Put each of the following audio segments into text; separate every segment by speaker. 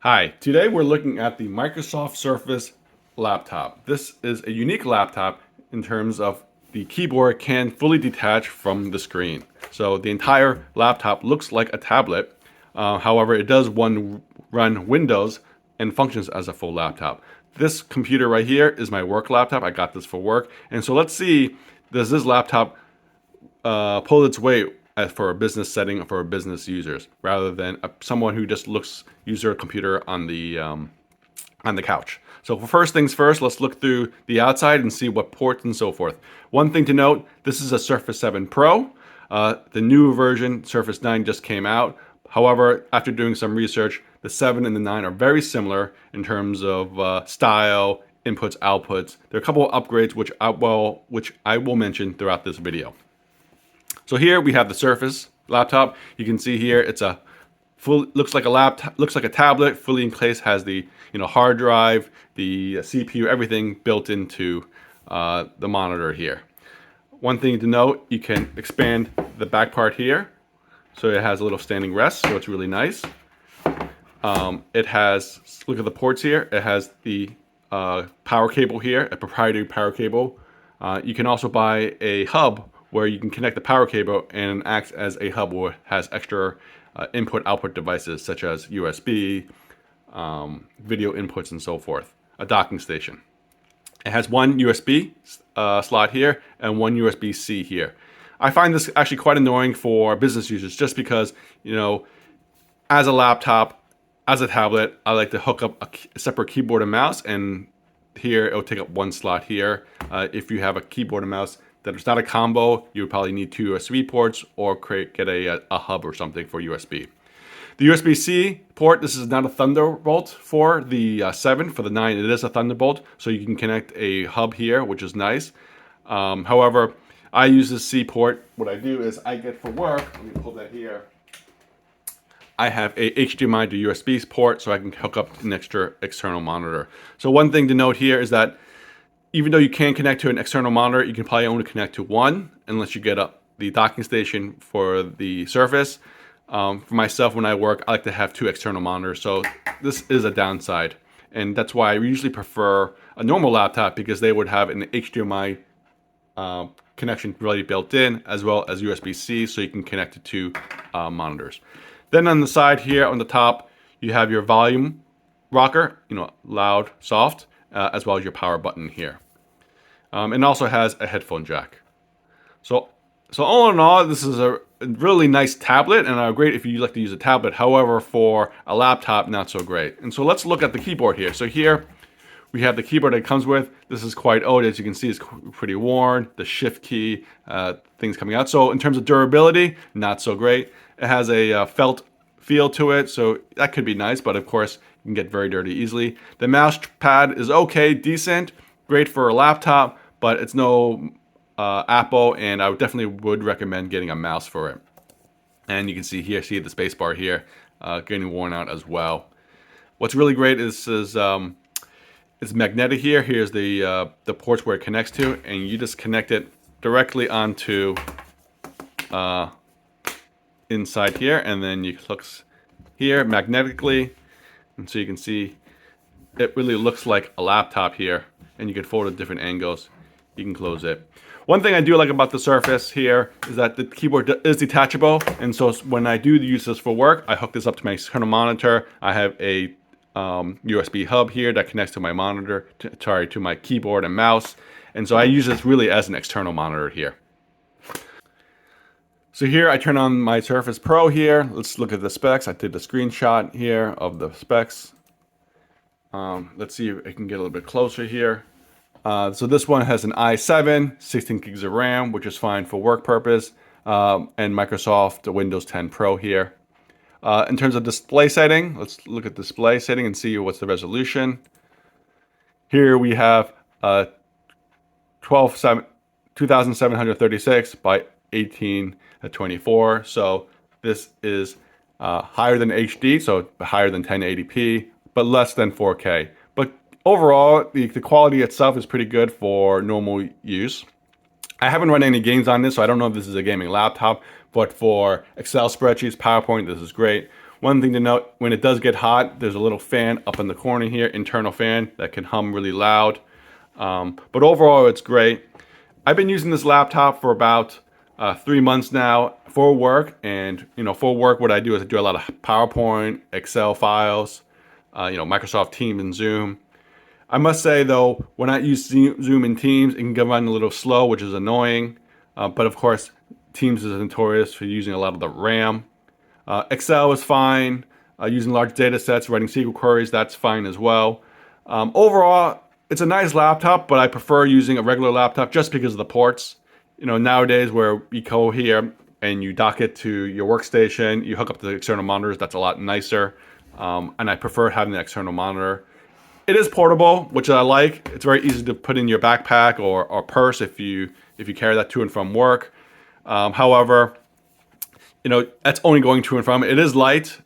Speaker 1: Hi, today we're looking at the Microsoft Surface laptop. This is a unique laptop in terms of the keyboard can fully detach from the screen. So the entire laptop looks like a tablet. However, it does run Windows and functions as a full laptop. This computer right here is my work laptop. I got this for work. And so let's see, does this laptop pull its weight for a business setting for business users rather than someone who just use their computer on the couch. So for first things first, let's look through the outside and see what ports and so forth. One thing to note, this is a Surface 7 Pro. The new version, Surface 9, just came out. However, after doing some research, the 7 and the 9 are very similar in terms of style, inputs, outputs. There are a couple of upgrades which I will mention throughout this video. So here we have the Surface laptop. You can see here it's a looks like a laptop, looks like a tablet, fully encased, has the hard drive, the CPU, everything built into the monitor here. One thing to note, you can expand the back part here, so it has a little standing rest, so it's really nice. It has, look at the ports here. It has the power cable here, a proprietary power cable. You can also buy a hub where you can connect the power cable and acts as a hub where it has extra input-output devices such as USB, video inputs, and so forth. A docking station. It has one USB slot here and one USB-C here. I find this actually quite annoying for business users just because, as a laptop, as a tablet, I like to hook up a separate keyboard and mouse, and here it'll take up one slot here. If you have a keyboard and mouse that is not a combo, you would probably need two USB ports or get a hub or something for USB. The USB-C port, this is not a Thunderbolt for the 7. For the 9, it is a Thunderbolt, so you can connect a hub here, which is nice. However, I use this C port. What I do is I get for work, let me pull that here, I have a HDMI to USB port so I can hook up an extra external monitor. So one thing to note here is that even though you can connect to an external monitor, you can probably only connect to one unless you get the docking station for the Surface. For myself, when I work, I like to have two external monitors, so this is a downside. And that's why I usually prefer a normal laptop, because they would have an HDMI connection really built in, as well as USB-C, so you can connect it to monitors. Then on the side here, on the top, you have your volume rocker, loud, soft, as well as your power button here. It also has a headphone jack. So all in all, this is a really nice tablet, and great if you like to use a tablet. However, for a laptop, not so great. And so let's look at the keyboard here. So here we have the keyboard that it comes with. This is quite old. As you can see, it's pretty worn. The shift key, things coming out. So in terms of durability, not so great. It has a felt feel to it, so that could be nice, but of course, you can get very dirty easily. The mouse pad is okay, decent, great for a laptop, but it's no Apple, and I definitely would recommend getting a mouse for it. And you can see here, the space bar here, getting worn out as well. What's really great is it's magnetic here. Here's the ports where it connects to, and you just connect it directly onto inside here, and then you click here magnetically, and so you can see it really looks like a laptop here, and you can fold it at different angles. You can close it. One thing I do like about the Surface here is that the keyboard is detachable, and so when I do use this for work, I hook this up to my external monitor. I have a USB hub here that connects to my monitor, to my keyboard and mouse, and so I use this really as an external monitor here. So here I turn on my Surface Pro here. Let's look at the specs. I did a screenshot here of the specs. Let's see if I can get a little bit closer here. So this one has an i7, 16 gigs of RAM, which is fine for work purpose, and Microsoft Windows 10 Pro here. In terms of display setting, let's look at display setting and see what's the resolution. Here we have 2736 by 1824. So this is higher than HD, so higher than 1080p, but less than 4K. But overall, the quality itself is pretty good for normal use. I haven't run any games on this, so I don't know if this is a gaming laptop, but for Excel spreadsheets, PowerPoint, this is great. One thing to note, when it does get hot, there's a little fan up in the corner here, internal fan, that can hum really loud. But overall, it's great. I've been using this laptop for about 3 months now for work. And, for work, what I do is I do a lot of PowerPoint, Excel files, Microsoft Teams and Zoom. I must say, though, when I use Zoom and Teams, it can go run a little slow, which is annoying. But of course, Teams is notorious for using a lot of the RAM. Excel is fine. Using large data sets, writing SQL queries, that's fine as well. Overall, it's a nice laptop, but I prefer using a regular laptop just because of the ports. Nowadays where you go here and you dock it to your workstation, you hook up the external monitors, that's a lot nicer. And I prefer having the external monitor. It is portable, which I like. It's very easy to put in your backpack or purse if you carry that to and from work. However, that's only going to and from. It is light,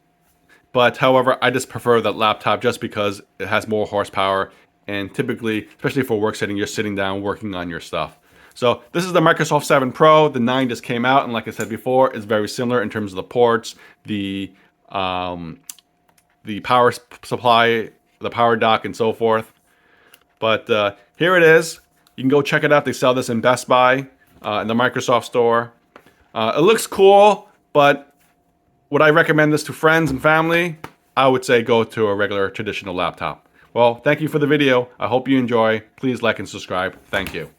Speaker 1: but however, I just prefer that laptop just because it has more horsepower, and typically, especially for work setting, you're sitting down working on your stuff. So this is the Microsoft 7 Pro. The 9 just came out, and like I said before, it's very similar in terms of the ports, the power supply, the power dock, and so forth. But here it is. You can go check it out. They sell this in Best Buy, in the Microsoft store. It looks cool, but would I recommend this to friends and family? I would say go to a regular traditional laptop. Well, thank you for the video. I hope you enjoy. Please like and subscribe. Thank you.